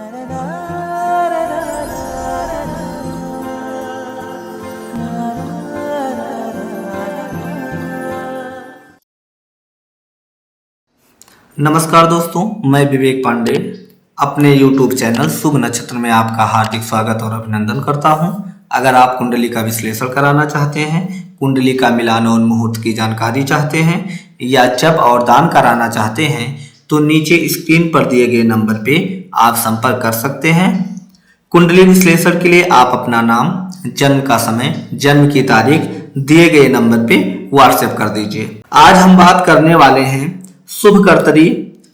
नमस्कार दोस्तों, मैं विवेक पांडे अपने YouTube चैनल शुभ नक्षत्र में आपका हार्दिक स्वागत और अभिनंदन करता हूं। अगर आप कुंडली का विश्लेषण कराना चाहते हैं, कुंडली का मिलान और मुहूर्त की जानकारी चाहते हैं या जप और दान कराना चाहते हैं तो नीचे स्क्रीन पर दिए गए नंबर पे आप संपर्क कर सकते हैं। कुंडली विश्लेषण के लिए आप अपना नाम, जन्म का समय, जन्म की तारीख दिए गए नंबर पे व्हाट्सएप कर दीजिए। आज हम बात करने वाले हैं शुभ कर्तरी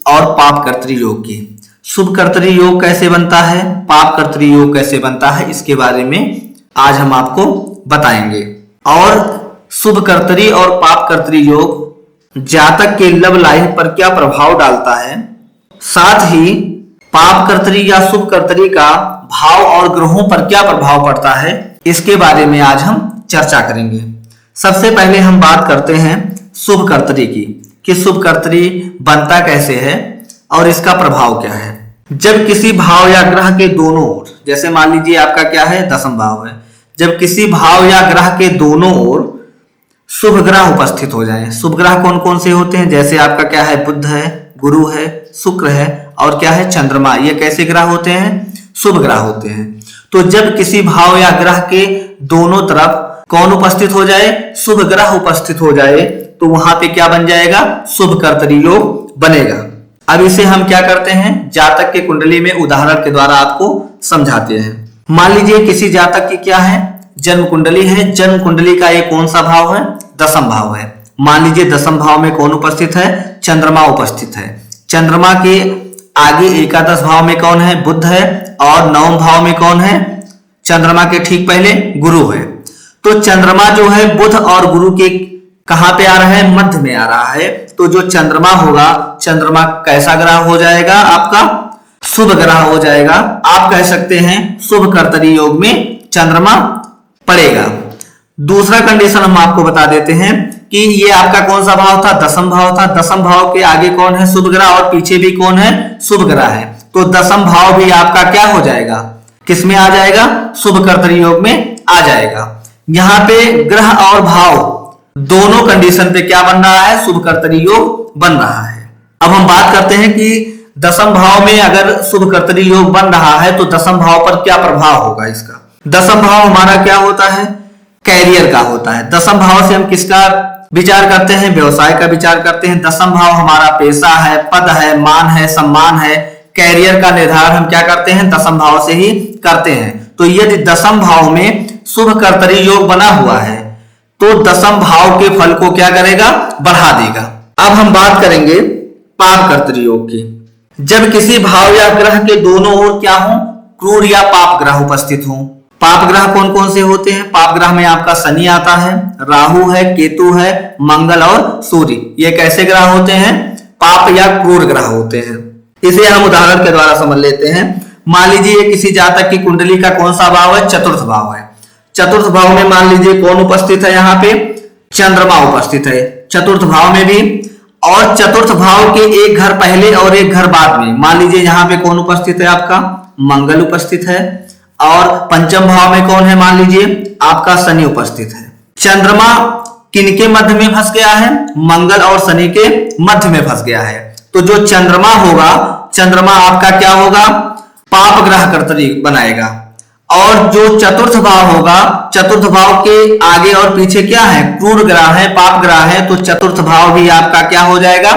और पाप कर्तरी योग की। शुभ कर्तरी योग कैसे बनता है, पाप कर्तरी योग कैसे बनता है, इसके बारे में आज हम आपको बताएंगे। और शुभ कर्तरी और पाप कर्तरी योग जातक के लव लाइफ पर क्या प्रभाव डालता है, साथ ही पाप कर्तरी या शुभ कर्तरी का भाव और ग्रहों पर क्या प्रभाव पड़ता है, इसके बारे में आज हम चर्चा करेंगे। सबसे पहले हम बात करते हैं शुभ कर्तरी की कि शुभ कर्तरी बनता कैसे है और इसका प्रभाव क्या है। जब किसी भाव या ग्रह के दोनों ओर, जैसे मान लीजिए आपका क्या है, दसम भाव है, जब किसी भाव या ग्रह के दोनों ओर शुभ ग्रह उपस्थित हो जाएं। शुभ ग्रह कौन कौन से होते हैं, जैसे आपका क्या है, बुध है, गुरु है, शुक्र है और क्या है, चंद्रमा। ये कैसे ग्रह होते हैं, शुभ ग्रह होते हैं। तो जब किसी भाव या ग्रह के दोनों तरफ कौन उपस्थित हो जाए, शुभ ग्रह उपस्थित हो जाए, तो वहां पे क्या बन जाएगा, शुभ कर्तरी योग बनेगा। अब इसे हम क्या करते हैं, जातक के कुंडली में उदाहरण के द्वारा आपको समझाते हैं। मान लीजिए किसी जातक की क्या है, जन्म कुंडली है। जन्म कुंडली का एक कौन सा भाव है, दसम भाव है। मान लीजिए दसम भाव में कौन उपस्थित है, चंद्रमा उपस्थित है। चंद्रमा के आगे एकादश भाव में कौन है, बुध है, और नवम भाव में कौन है, चंद्रमा के ठीक पहले गुरु है। तो चंद्रमा जो है बुध और गुरु के कहां पे आ रहा है, मध्य में आ रहा है। तो जो चंद्रमा होगा, चंद्रमा कैसा ग्रह हो जाएगा, आपका शुभ ग्रह हो जाएगा। आप कह सकते हैं शुभ कर्तरी योग में चंद्रमा पड़ेगा। दूसरा कंडीशन हम आपको बता देते हैं कि ये आपका कौन सा भाव था, दसम भाव था। दसम भाव के आगे कौन है, शुभ ग्रह, और पीछे भी कौन है, शुभ ग्रह है। तो दसम भाव भी आपका क्या हो जाएगा, किस में आ जाएगा, शुभ कर्तरी योग में आ जाएगा। यहाँ पे ग्रह और भाव दोनों कंडीशन पे क्या बन रहा है, शुभ कर्तरी योग बन रहा है। अब हम बात करते हैं कि दसम भाव में अगर शुभ कर्तरी योग बन रहा है तो दसम भाव पर क्या प्रभाव होगा इसका। दसम भाव हमारा क्या होता है, कैरियर का होता है। दसम भाव से हम किसका विचार करते हैं, व्यवसाय का विचार करते हैं। दसम भाव हमारा पैसा है, पद है, मान है, सम्मान है। कैरियर का निर्धारण हम क्या करते हैं, दसम भाव से ही करते हैं। तो यदि दसम भाव में शुभ कर्तरी योग बना हुआ है तो दसम भाव के फल को क्या करेगा, बढ़ा देगा। अब हम बात करेंगे पाप कर्तरी योग की। जब किसी भाव या ग्रह के दोनों ओर क्या हो, क्रूर या पाप ग्रह उपस्थित हो। पाप ग्रह कौन कौन से होते हैं, पाप ग्रह में आपका शनि आता है, राहु है, केतु है, मंगल और सूर्य। ये कैसे ग्रह होते हैं, पाप या क्रूर ग्रह होते हैं। इसे हम उदाहरण के द्वारा समझ लेते हैं। मान लीजिए किसी जातक की कुंडली का कौन सा भाव है, चतुर्थ भाव है। चतुर्थ भाव में मान लीजिए कौन उपस्थित है, यहाँ पे चंद्रमा उपस्थित है चतुर्थ भाव में भी। और चतुर्थ भाव के एक घर पहले और एक घर बाद में मान लीजिए यहाँ पे कौन उपस्थित है, आपका मंगल उपस्थित है। और पंचम भाव में कौन है, मान लीजिए आपका शनि उपस्थित है। चंद्रमा किनके मध्य में फंस गया है, मंगल और शनि के मध्य में फंस गया है। तो जो चंद्रमा होगा, चंद्रमा आपका क्या होगा, पाप ग्रह कर्तरी बनाएगा। और जो चतुर्थ भाव होगा, चतुर्थ भाव के आगे और पीछे क्या है, क्रूर ग्रह है, पाप ग्रह है। तो चतुर्थ भाव भी आपका क्या हो जाएगा,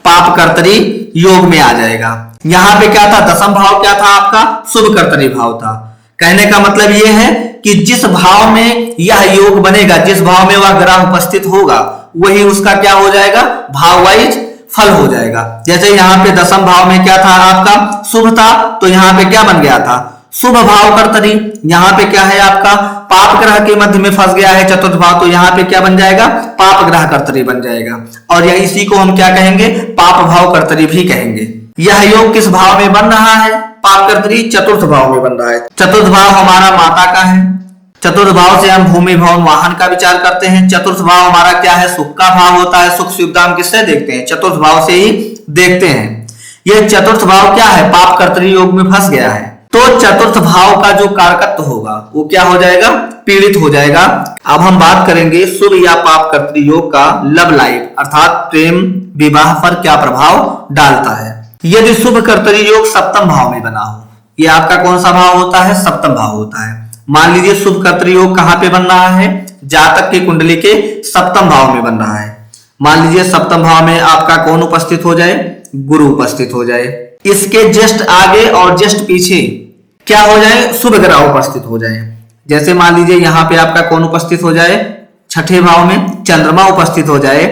पाप कर्तरी योग में आ जाएगा। यहाँ पे क्या था, दसम भाव क्या था आपका, शुभ कर्तरी भाव था। कहने का मतलब ये है कि जिस भाव में यह योग बनेगा, जिस भाव में वह ग्रह उपस्थित होगा, वही उसका क्या हो जाएगा, भाव वाइज फल हो जाएगा। जैसे यहाँ पे दसम भाव में क्या था आपका, शुभ था, तो यहाँ पे क्या बन गया था, शुभ भाव कर्तरी। यहाँ पे क्या है आपका, पाप ग्रह के मध्य में फंस गया है चतुर्थ भाव, तो यहाँ पे क्या बन जाएगा, पाप ग्रह कर्तरी बन जाएगा। और यह इसी को हम क्या कहेंगे, पाप भाव कर्तरी भी कहेंगे। यह योग किस भाव में बन रहा है, पाप कर्तरी चतुर्थ भाव में बन रहा है। चतुर्थ भाव हमारा माता का है। चतुर्थ भाव से हम भूमि भवन वाहन का विचार करते हैं। चतुर्थ भाव हमारा क्या है, सुख का भाव होता है। सुख सुविधा हम किससे देखते हैं, चतुर्थ भाव से ही देखते हैं। ये चतुर्थ भाव क्या है, पाप कर्तरी योग में फंस गया है। तो चतुर्थ भाव का जो कारकत्व होगा वो क्या हो जाएगा, पीड़ित हो जाएगा। अब हम बात करेंगे शुभ या पाप कर्तरी योग का लव लाइफ अर्थात प्रेम विवाह पर क्या प्रभाव डालता है। यदि शुभ कर्तरी योग सप्तम भाव में बना हो, ये आपका कौन सा भाव होता है, सप्तम भाव होता है। मान लीजिए शुभ कर्तरी योग कहां पे बन रहा है, जातक की कुंडली के सप्तम भाव में बन रहा है। मान लीजिए सप्तम भाव में आपका कौन उपस्थित हो जाए, गुरु उपस्थित हो जाए। इसके जस्ट आगे और जस्ट पीछे क्या हो जाए, शुभ ग्रह उपस्थित हो जाए। जैसे मान लीजिए यहाँ पे आपका कौन उपस्थित हो जाए, छठे भाव में चंद्रमा उपस्थित हो जाए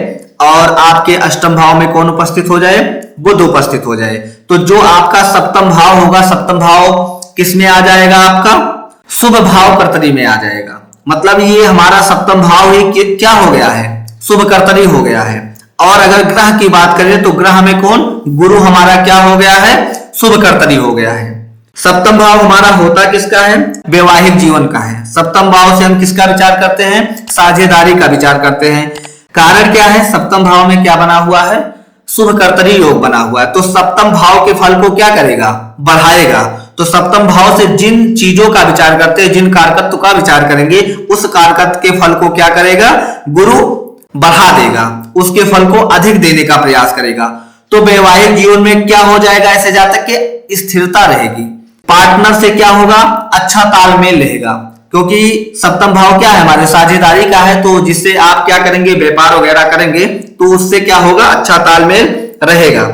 और आपके अष्टम भाव में कौन उपस्थित हो जाए, बुध उपस्थित हो जाए। तो जो आपका सप्तम भाव होगा, सप्तम भाव किस में आ जाएगा, आपका शुभ भाव कर्तरी में आ जाएगा। मतलब ये हमारा सप्तम भाव ही क्या हो गया है, शुभ कर्तरी हो गया है। और अगर ग्रह की बात करें तो ग्रह में कौन, गुरु हमारा क्या हो गया है, शुभ कर्तरी हो गया है। सप्तम भाव हमारा होता किसका है, वैवाहिक जीवन का है। सप्तम भाव से हम किसका विचार करते हैं, साझेदारी का विचार करते हैं। कारण क्या है, सप्तम भाव में क्या बना हुआ है, शुभ कर्तरी योग बना हुआ है। तो सप्तम भाव के फल को क्या करेगा, बढ़ाएगा। तो सप्तम भाव से जिन चीजों का विचार करते हैं, जिन कारकत्व का विचार करेंगे, उस कारकत्व के फल को क्या करेगा, गुरु बढ़ा देगा, उसके फल को अधिक देने का प्रयास करेगा। तो वैवाहिक जीवन में क्या हो जाएगा, ऐसे जातक के स्थिरता रहेगी। पार्टनर से क्या होगा, अच्छा तालमेल रहेगा, क्योंकि सप्तम भाव क्या है, हमारे साझेदारी का है। तो जिससे आप क्या करेंगे, व्यापार वगैरह करेंगे तो उससे क्या होगा, अच्छा तालमेल रहेगा।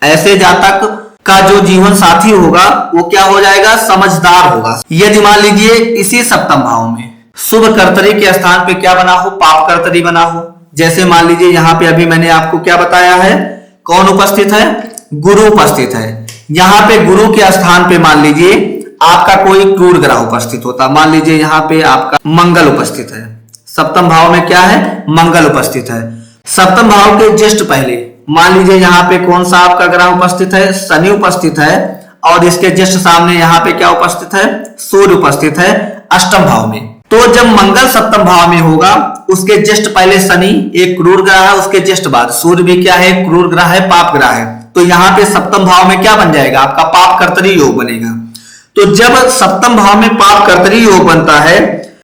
ऐसे जातक का जो जीवन साथी होगा वो क्या हो जाएगा, समझदार होगा। यदि मान लीजिए इसी सप्तम भाव में शुभ कर्तरी के स्थान पे क्या बना हो, पाप कर्तरी बना हो। जैसे मान लीजिए यहाँ पे अभी मैंने आपको क्या बताया है, कौन उपस्थित है, गुरु उपस्थित है। यहाँ पे गुरु के स्थान पे मान लीजिए आपका कोई क्रूर ग्रह उपस्थित होता। मान लीजिए यहाँ पे आपका मंगल उपस्थित है, सप्तम भाव में क्या है, मंगल उपस्थित है। सप्तम भाव के जस्ट पहले मान लीजिए यहाँ पे कौन सा आपका ग्रह उपस्थित है, शनि उपस्थित है। और इसके जस्ट सामने यहाँ पे क्या उपस्थित है, सूर्य उपस्थित है अष्टम भाव में। तो जब मंगल सप्तम भाव में होगा, उसके जस्ट पहले शनि एक क्रूर ग्रह है, उसके जस्ट बाद सूर्य भी क्या है, क्रूर ग्रह है, पाप ग्रह है। तो यहाँ पे सप्तम भाव में क्या बन जाएगा, आपका पाप कर्तरी योग बनेगा। तो जब सप्तम भाव में पाप कर्तरी योग बनता है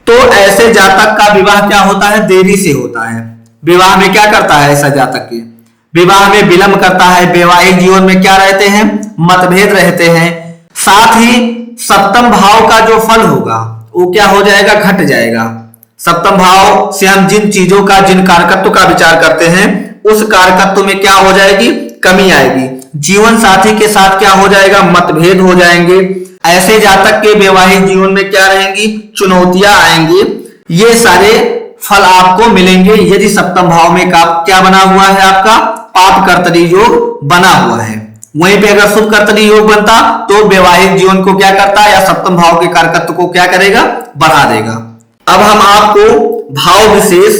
तो ऐसे जातक का विवाह क्या होता है, देरी से होता है। विवाह में क्या करता है ऐसा जातक के, विवाह में विलंब करता है। वैवाहिक जीवन में क्या रहते हैं, मतभेद रहते हैं। साथ ही सप्तम भाव का जो फल होगा वो क्या हो जाएगा, घट जाएगा। सप्तम भाव से हम जिन चीजों का, जिन कारकत्व का विचार करते हैं, उस कारकत्व में क्या हो जाएगी, कमी आएगी। जीवन साथी के साथ क्या हो जाएगा, मतभेद हो जाएंगे। ऐसे जातक के वैवाहिक जीवन में क्या रहेंगी, चुनौतियां आएंगी। ये सारे फल आपको मिलेंगे यदि सप्तम भाव में क्या बना हुआ है, आपका पाप कर्तरी योग बना हुआ है। वहीं पे अगर शुभ कर्तरी योग बनता तो वैवाहिक जीवन को क्या करता है, या सप्तम भाव के कारकत्व को क्या करेगा, बढ़ा देगा। अब हम आपको भाव विशेष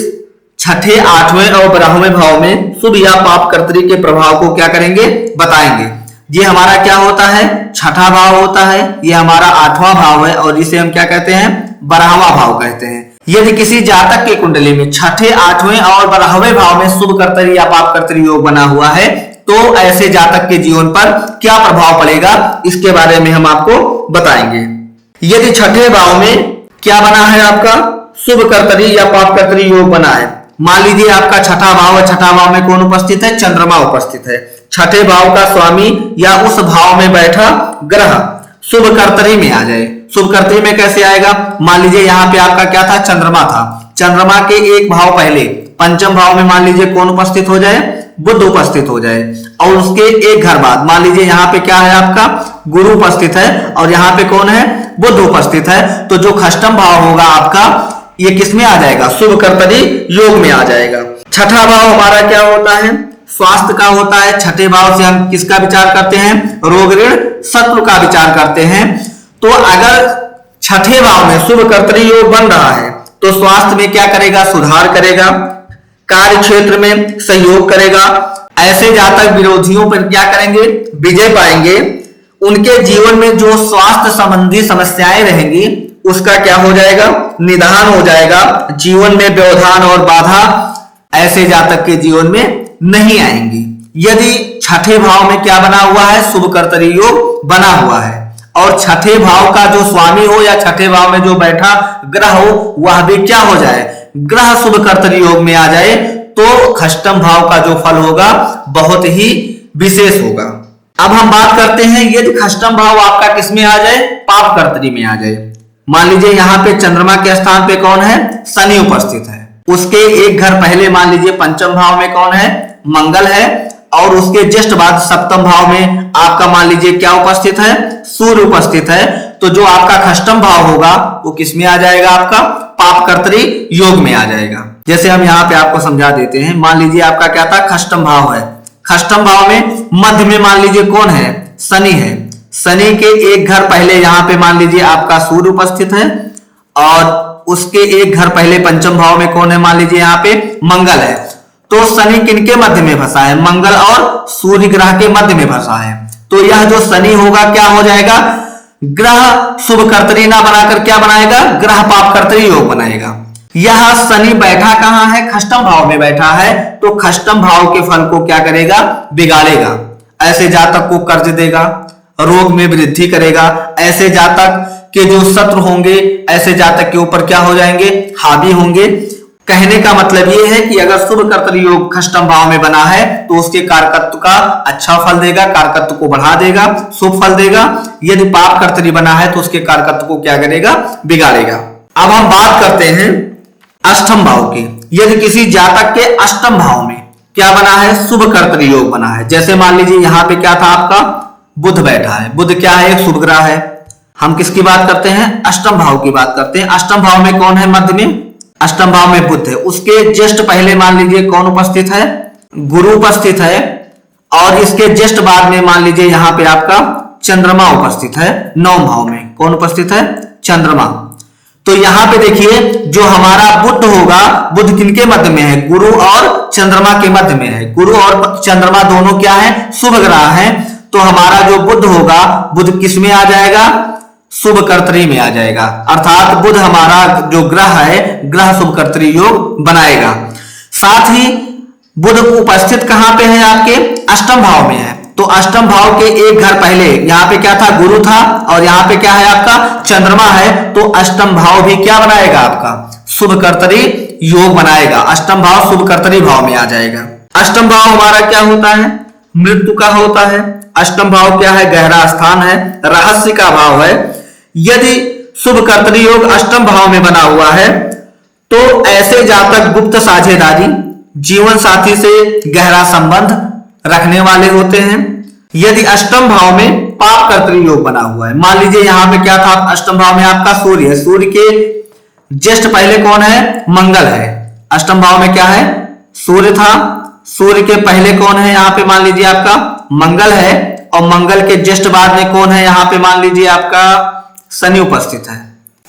छठे, आठवें और 12वें भाव में शुभ या पाप कर्तरी के प्रभाव को क्या करेंगे, बताएंगे। ये हमारा क्या होता है, छठा भाव होता है। ये हमारा 8वां भाव है और इसे हम क्या कहते हैं, 12वां भाव कहते हैं। यदि किसी जातक की कुंडली में छठे, 8वें और 12वें भाव में शुभ कर्तरी या पाप कर्तरी योग बना हुआ है तो ऐसे जातक के जीवन पर क्या प्रभाव पड़ेगा, इसके बारे में हम आपको बताएंगे। यदि छठे भाव में क्या बना है, आपका शुभ कर्तरी या पाप कर्तरी योग बना है। मान लीजिए आपका छठा भाव है, छठा भाव में कौन उपस्थित है, चंद्रमा उपस्थित है। छठे भाव का स्वामी या उस भाव में बैठा ग्रह शुभ कर्तरी में आ जाए। शुभ कर्तरी में कैसे आएगा, मान लीजिए यहाँ पे आपका क्या था, चंद्रमा था। चंद्रमा के एक भाव पहले पंचम भाव में मान लीजिए कौन उपस्थित हो जाए, बुध उपस्थित हो जाए। और उसके एक घर बाद मान लीजिए यहाँ पे क्या है, आपका गुरु उपस्थित है और यहाँ पे कौन है, बुध उपस्थित है। तो जो खष्टम भाव होगा आपका, ये किस में आ जाएगा, शुभ कर्तरी योग में आ जाएगा। छठा भाव हमारा क्या होता है, स्वास्थ्य का होता है। छठे भाव से हम किसका विचार करते हैं, रोग ऋण शत्रु का विचार करते हैं। तो अगर छठे भाव में शुभ कर्तरी योग बन रहा है तो स्वास्थ्य में क्या करेगा, सुधार करेगा, कार्य क्षेत्र में सहयोग करेगा। ऐसे जातक विरोधियों पर क्या करेंगे, विजय पाएंगे। उनके जीवन में जो स्वास्थ्य संबंधी समस्याएं रहेंगी उसका क्या हो जाएगा, निदान हो जाएगा। जीवन में व्यवधान और बाधा ऐसे जातक के जीवन में नहीं आएंगी। यदि छठे भाव में क्या बना हुआ है, शुभ कर्तरी योग बना हुआ है। और छठे भाव का जो स्वामी हो या छठे भाव में जो बैठा ग्रह हो वह भी क्या हो जाए, ग्रह शुभ कर्तरी योग में आ जाए, तो खष्टम भाव का जो फल होगा बहुत ही विशेष होगा। अब हम बात करते हैं यदि खष्टम भाव आपका किसमें आ जाए, पाप कर्तरी में आ जाए। मान लीजिए यहाँ पे चंद्रमा के स्थान पे कौन है, शनि उपस्थित है। उसके एक घर पहले मान लीजिए पंचम भाव में कौन है, मंगल है। और उसके जस्ट बाद सप्तम भाव में आपका मान लीजिए क्या उपस्थित है, सूर्य उपस्थित है। तो जो आपका खष्टम भाव होगा वो किसमें आ जाएगा, आपका पाप कर्तरी योग में आ जाएगा। जैसे हम यहाँ पे आपको समझा देते हैं, मान लीजिए आपका क्या था, खष्टम भाव है। खष्टम भाव में मध्य में मान लीजिए कौन है, शनि है। शनि के एक घर पहले यहाँ पे मान लीजिए आपका सूर्य उपस्थित है। और उसके एक घर पहले पंचम भाव में कौन है, मान लीजिए यहाँ पे मंगल है। तो शनि किनके मध्य में फंसा है, मंगल और सूर्य ग्रह के मध्य में फंसा है। तो यह जो शनि होगा क्या हो जाएगा, ग्रह शुभ कर्तरी ना बनाकर क्या बनाएगा, ग्रह पाप कर्तरी योग बनाएगा। यह शनि बैठा कहां है, खष्टम भाव में बैठा है। तो खष्टम भाव के फल को क्या करेगा, बिगाड़ेगा। ऐसे जातक को कर्ज देगा, रोग में वृद्धि करेगा। ऐसे जातक के जो शत्रु होंगे ऐसे जातक के ऊपर क्या हो जाएंगे, हावी होंगे। कहने का मतलब ये है कि अगर शुभ कर्तरी योग खष्टम भाव में बना है तो उसके कारकत्व का अच्छा फल देगा, कारकत्व को बढ़ा देगा, शुभ फल देगा। यदि पाप कर्तरी बना है तो उसके कारकत्व को क्या करेगा, बिगाड़ेगा। अब हम बात करते हैं अष्टम भाव की। यदि किसी जातक के अष्टम भाव में क्या बना है, शुभ कर्तरी योग बना है। जैसे मान लीजिए यहाँ पे क्या था, आपका बुध बैठा है। बुध क्या है, एक शुभ ग्रह है। हम किसकी बात करते हैं, अष्टम भाव की बात करते हैं। अष्टम भाव में कौन है, मध्य में अष्टम भाव में बुध है। उसके जस्ट पहले मान लीजिए कौन उपस्थित है, गुरु उपस्थित है। और इसके जस्ट बाद में मान लीजिए यहाँ पे आपका चंद्रमा उपस्थित है। नौम भाव में कौन उपस्थित है, चंद्रमा। तो यहाँ पे देखिए जो हमारा बुध होगा, बुध किनके मध्य में है, गुरु और चंद्रमा के मध्य में है। गुरु और चंद्रमा दोनों क्या है, शुभ ग्रह है। तो हमारा जो बुध होगा, बुध किस में आ जाएगा, शुभ कर्तरी में आ जाएगा। अर्थात बुध हमारा जो ग्रह है, ग्रह शुभ कर्तरी योग बनाएगा। साथ ही बुध उपस्थित कहां पे है, आपके अष्टम भाव में है। तो अष्टम भाव के एक घर पहले यहाँ पे क्या था, गुरु था। और यहाँ पे क्या है, आपका चंद्रमा है। तो अष्टम भाव भी क्या बनाएगा, आपका शुभ कर्तरी योग बनाएगा। अष्टम भाव शुभ कर्तरी भाव में आ जाएगा। अष्टम भाव हमारा क्या होता है, मृत्यु का होता है। अष्टम भाव क्या है, गहरा स्थान है, रहस्य का भाव है। यदि शुभ कर्तरी योग अष्टम भाव में बना हुआ है तो ऐसे जातक गुप्त साझेदारी, जीवन साथी से गहरा संबंध रखने वाले होते हैं। यदि अष्टम भाव में पाप कर्तरी योग बना हुआ है, मान लीजिए यहाँ पे क्या था, अष्टम भाव में आपका सूर्य है। सूर्य के जस्ट पहले कौन है, मंगल है। अष्टम भाव में क्या है, सूर्य था। सूर्य के पहले कौन है, यहाँ पे मान लीजिए आपका मंगल है। और मंगल के जस्ट बाद में कौन है, यहाँ पे मान लीजिए आपका शनि उपस्थित है,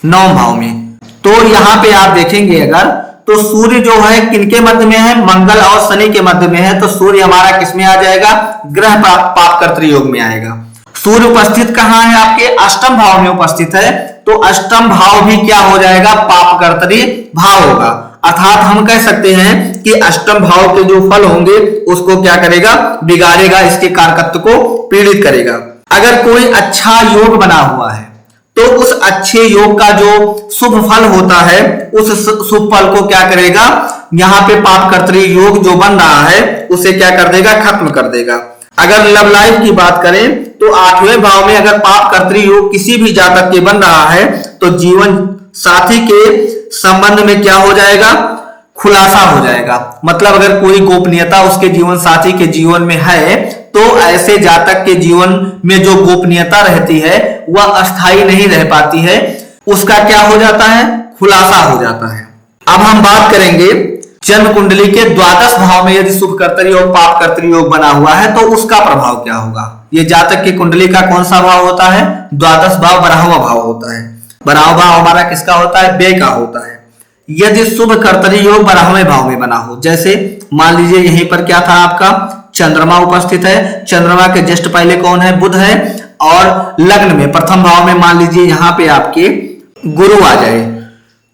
नौम भाव में। तो यहाँ पे आप देखेंगे अगर, तो सूर्य जो है किनके मध्य में है, मंगल और शनि के मध्य में है। तो सूर्य हमारा किसमें आ जाएगा, ग्रह पाप कर्तरी योग में आएगा। सूर्य उपस्थित कहाँ है, आपके अष्टम भाव में उपस्थित है। तो अष्टम भाव भी क्या हो जाएगा, पाप कर्तरी भाव होगा। अर्थात हम कह सकते हैं कि अष्टम भाव के जो फल होंगे उसको क्या करेगा, बिगाड़ेगा, इसके कारकत्व को पीड़ित करेगा। अगर कोई अच्छा योग बना हुआ है तो उस अच्छे योग का जो शुभ फल होता है, उस शुभ फल को क्या करेगा, यहाँ पे पाप कर्तरी योग जो बन रहा है उसे क्या कर देगा, खत्म कर देगा। अगर लव लाइफ की बात करें तो आठवें भाव में अगर पाप कर्तरी योग किसी भी जातक के बन रहा है तो जीवन साथी के संबंध में क्या हो जाएगा, खुलासा हो जाएगा। मतलब अगर कोई गोपनीयता उसके जीवन साथी के जीवन में है तो ऐसे जातक के जीवन में जो गोपनीयता रहती है वह अस्थायी नहीं रह पाती है, उसका क्या हो जाता है, खुलासा हो जाता है। अब हम बात करेंगे जन्म कुंडली के द्वादश भाव में यदि शुभ कर्तरी और पाप कर्तरी योग बना हुआ है तो उसका प्रभाव क्या होगा। ये जातक की कुंडली का कौन सा भाव होता है, द्वादश भाव, 12वां भाव होता है। 12वां भाव हमारा किसका होता है, व्यय का होता है। यदि शुभ कर्तरी योग 12वें भाव में बना हो, जैसे मान लीजिए यहीं पर क्या था, आपका चंद्रमा उपस्थित है। चंद्रमा के जस्ट पहले कौन है, बुध है। और लग्न में प्रथम भाव में मान लीजिए यहाँ पे आपके गुरु आ जाए,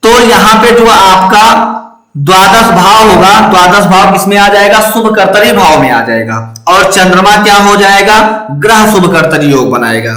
तो यहाँ पे जो आपका द्वादश भाव होगा, द्वादश भाव किसमें आ जाएगा? शुभ कर्तरी भाव में आ जाएगा। और चंद्रमा क्या हो जाएगा? ग्रह शुभ कर्तरी योग बनाएगा।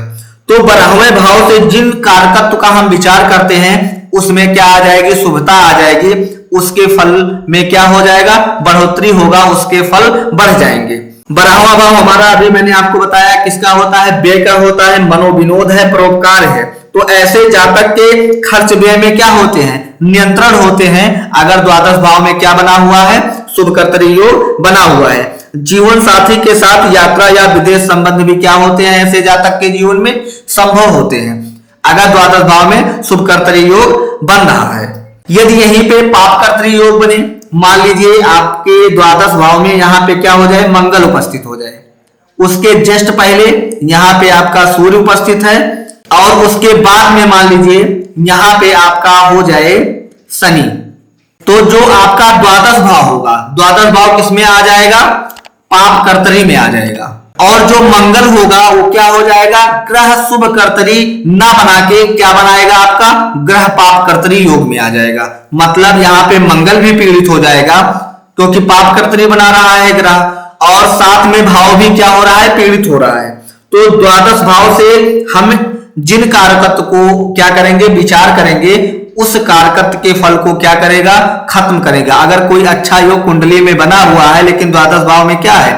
तो 12वें भाव से जिन कारकत्व का हम विचार करते हैं उसमें क्या आ जाएगी? शुभता आ जाएगी। उसके फल में क्या हो जाएगा? बढ़ोतरी होगा, उसके फल बढ़ जाएंगे। 12वां भाव हमारा अभी मैंने आपको बताया किसका होता है? व्यय का होता है, मनोविनोद है, परोपकार है। तो ऐसे जातक के खर्च व्यय में क्या होते हैं? नियंत्रण होते हैं। अगर द्वादश भाव में क्या बना हुआ है? शुभ कर्तरी योग बना हुआ है। जीवन साथी के साथ यात्रा या विदेश संबंध भी क्या होते हैं? ऐसे जातक के जीवन में संभव होते हैं अगर द्वादश भाव में शुभ कर्तरी योग बन रहा है। यदि यहीं पे पाप कर्तरी योग बने, मान लीजिए आपके द्वादश भाव में यहाँ पे क्या हो जाए? मंगल उपस्थित हो जाए, उसके जस्ट पहले यहाँ पे आपका सूर्य उपस्थित है और उसके बाद में मान लीजिए यहाँ पे आपका हो जाए शनि, तो जो आपका द्वादश भाव होगा, द्वादश भाव किसमें आ जाएगा? पाप कर्तरी में आ जाएगा। और जो मंगल होगा वो क्या हो जाएगा? ग्रह शुभ कर्तरी ना बना के क्या बनाएगा? आपका ग्रह पाप कर्तरी योग में आ जाएगा। मतलब यहाँ पे मंगल भी पीड़ित हो जाएगा क्योंकि पाप कर्तरी बना रहा है ग्रह, और साथ में भाव भी क्या हो रहा है? पीड़ित हो रहा है। तो द्वादश भाव से हम जिन कारकत्व को क्या करेंगे? विचार करेंगे, उस कारकत्व के फल को क्या करेगा? खत्म करेगा। अगर कोई अच्छा योग कुंडली में बना हुआ है लेकिन द्वादश भाव में क्या है?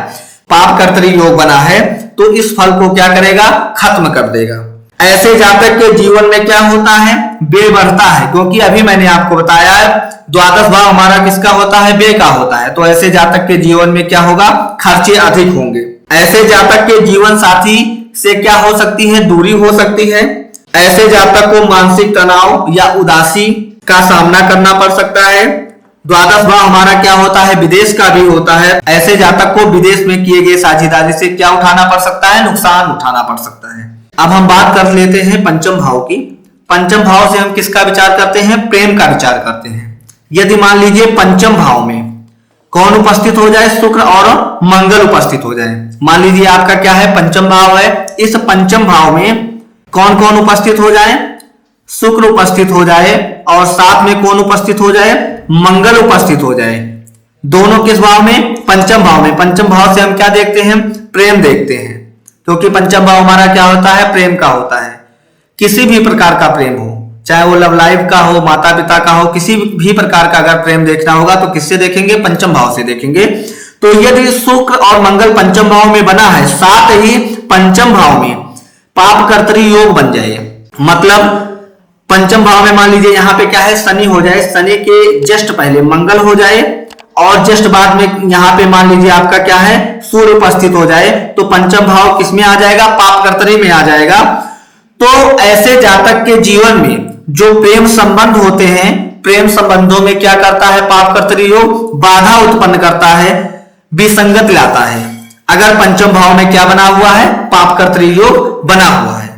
पाप कर्तरी योग बना है, तो इस फल को क्या करेगा? खत्म कर देगा। ऐसे जातक के जीवन में क्या होता है? व्यय बढ़ता है, क्योंकि अभी मैंने आपको बताया है द्वादश भाव हमारा किसका होता है? व्यय का होता है। तो ऐसे जातक के जीवन में क्या होगा? खर्चे अधिक होंगे। ऐसे जातक के जीवन साथी से क्या हो सकती है? दूरी हो सकती है। ऐसे जातक को मानसिक तनाव या उदासी का सामना करना पड़ सकता है। द्वादश भाव हमारा क्या होता है? विदेश का भी होता है। ऐसे जातक को विदेश में किए गए साझेदारी से क्या उठाना पड़ सकता है? नुकसान उठाना पड़ सकता है। अब हम बात कर लेते हैं पंचम भाव की। पंचम भाव से हम किसका विचार करते हैं? प्रेम का विचार करते हैं। यदि मान लीजिए पंचम भाव में कौन उपस्थित हो जाए? शुक्र और मंगल उपस्थित हो जाए। मान लीजिए आपका क्या है? पंचम भाव है। इस पंचम भाव में कौन कौन उपस्थित हो जाए? शुक्र उपस्थित हो जाए और साथ में कौन उपस्थित हो जाए? मंगल उपस्थित हो जाए। दोनों किस भाव में? पंचम भाव में। पंचम भाव से हम क्या देखते हैं? प्रेम देखते हैं, क्योंकि पंचम भाव हमारा क्या होता है? प्रेम का होता है। किसी भी प्रकार का प्रेम हो, चाहे वो लव लाइफ का हो, माता पिता का हो, किसी भी प्रकार का अगर प्रेम देखना होगा तो किससे देखेंगे? पंचम भाव से देखेंगे। तो यदि शुक्र और मंगल पंचम भाव में बना है, साथ ही पंचम भाव में पाप कर्तरी योग बन जाए, मतलब पंचम भाव में मान लीजिए यहाँ पे क्या है? शनि हो जाए, शनि के जस्ट पहले मंगल हो जाए और जस्ट बाद में यहाँ पे मान लीजिए आपका क्या है? सूर्य उपस्थित हो जाए, तो पंचम भाव किसमें आ जाएगा? पाप कर्तरी में आ जाएगा। तो ऐसे जातक के जीवन में जो प्रेम संबंध होते हैं, प्रेम संबंधों में क्या करता है? पाप कर्तरी योग बाधा उत्पन्न करता है, विसंगत लाता है। अगर पंचम भाव में क्या बना हुआ है? पाप कर्तरी योग बना हुआ है।